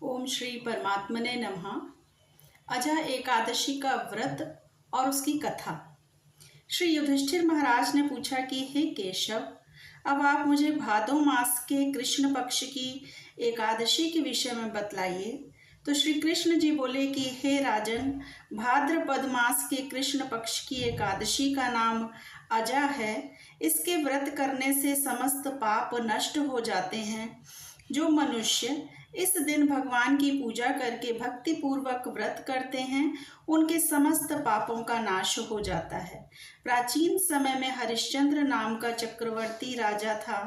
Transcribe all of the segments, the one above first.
ओम श्री परमात्मने नमः। अजा एकादशी का व्रत और उसकी कथा। श्री युधिष्ठिर महाराज ने पूछा कि हे केशव, अब आप मुझे भादो मास के कृष्ण पक्ष की एकादशी के विषय में बतलाइए। तो श्री कृष्ण जी बोले कि हे राजन, भाद्रपद मास के कृष्ण पक्ष की एकादशी का नाम अजा है। इसके व्रत करने से समस्त पाप नष्ट हो जाते हैं। जो मनुष्य इस दिन भगवान की पूजा करके भक्ति पूर्वक व्रत करते हैं, उनके समस्त पापों का नाश हो जाता है। प्राचीन समय में हरिश्चंद्र नाम का चक्रवर्ती राजा था।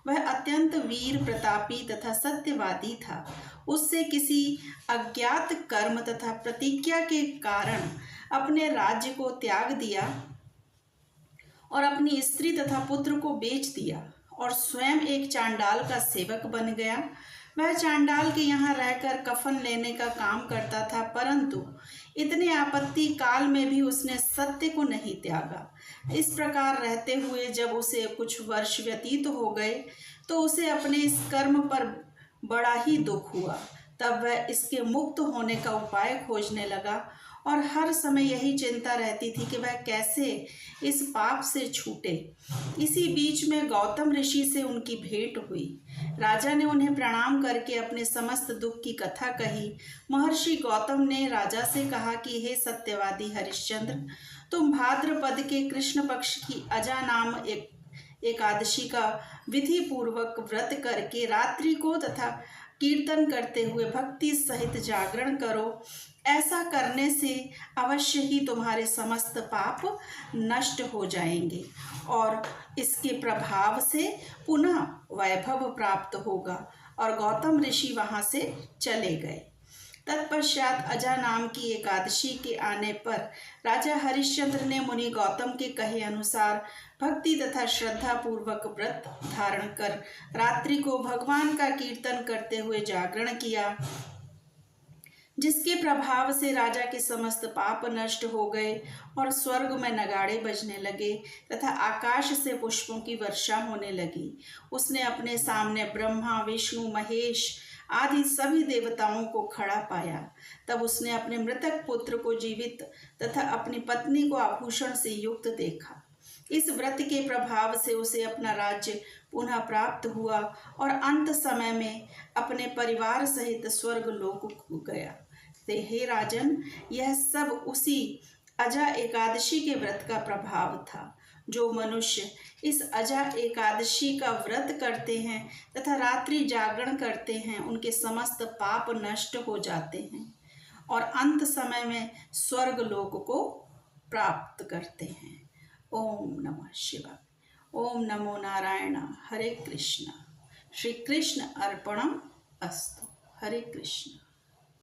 वह अत्यंत वीर प्रतापी तथा सत्यवादी था। उससे किसी अज्ञात कर्म तथा प्रतिज्ञा के कारण अपने राज्य को त्याग दिया और अपनी स्त्री तथा पुत्र को बेच दिया और स्वयं एक चांडाल का सेवक बन गया। वह चांडाल के यहाँ रहकर कफन लेने का काम करता था, परंतु इतने आपत्ति काल में भी उसने सत्य को नहीं त्यागा। इस प्रकार रहते हुए जब उसे कुछ वर्ष व्यतीत हो गए तो उसे अपने इस कर्म पर बड़ा ही दुख हुआ। तब वह इसके मुक्त होने का उपाय खोजने लगा और हर समय यही चिंता रहती थी कि वह कैसे इस पाप से छूटे। इसी बीच में गौतम ऋषि से उनकी भेंट हुई। राजा ने उन्हें प्रणाम करके अपने समस्त दुख की कथा कही। महर्षि गौतम ने राजा से कहा कि हे सत्यवादी हरिश्चंद्र, तुम भाद्रपद के कृष्ण पक्ष की अजा नाम एकादशी का विधि पूर्वक व्रत करके रात्रि को तथा कीर्तन करते हुए भक्ति सहित जागरण करो। ऐसा करने से अवश्य ही तुम्हारे समस्त पाप नष्ट हो जाएंगे और इसके प्रभाव से पुनः वैभव प्राप्त होगा। और गौतम ऋषि वहाँ से चले गए। तत्पश्चात अजा नाम की एकादशी के आने पर राजा हरिश्चंद्र ने मुनि गौतम के कहे अनुसार भक्ति तथा श्रद्धा पूर्वक व्रत धारण कर रात्रि को भगवान का कीर्तन करते हुए जागरण किया, जिसके प्रभाव से राजा के समस्त पाप नष्ट हो गए और स्वर्ग में नगाड़े बजने लगे तथा आकाश से पुष्पों की वर्षा होने लगी। उसने अपने सामने ब्रह्मा, विष्णु, महेश आदि सभी देवताओं को खड़ा पाया। तब उसने अपने मृतक पुत्र को जीवित तथा अपनी पत्नी को आभूषण से युक्त देखा। इस व्रत के प्रभाव से उसे अपना राज्य पुनः प्राप्त हुआ और अंत समय में अपने परिवार सहित स्वर्ग लोक गया। हे राजन, यह सब उसी अजा एकादशी के व्रत का प्रभाव था। जो मनुष्य इस अजा एकादशी का व्रत करते हैं तथा रात्रि जागरण करते हैं, उनके समस्त पाप नष्ट हो जाते हैं और अंत समय में स्वर्ग लोक को प्राप्त करते हैं। ओम नमः शिवाय। ओम नमो नारायण। हरे कृष्ण। श्री कृष्ण अर्पणम अस्तु। हरे कृष्ण।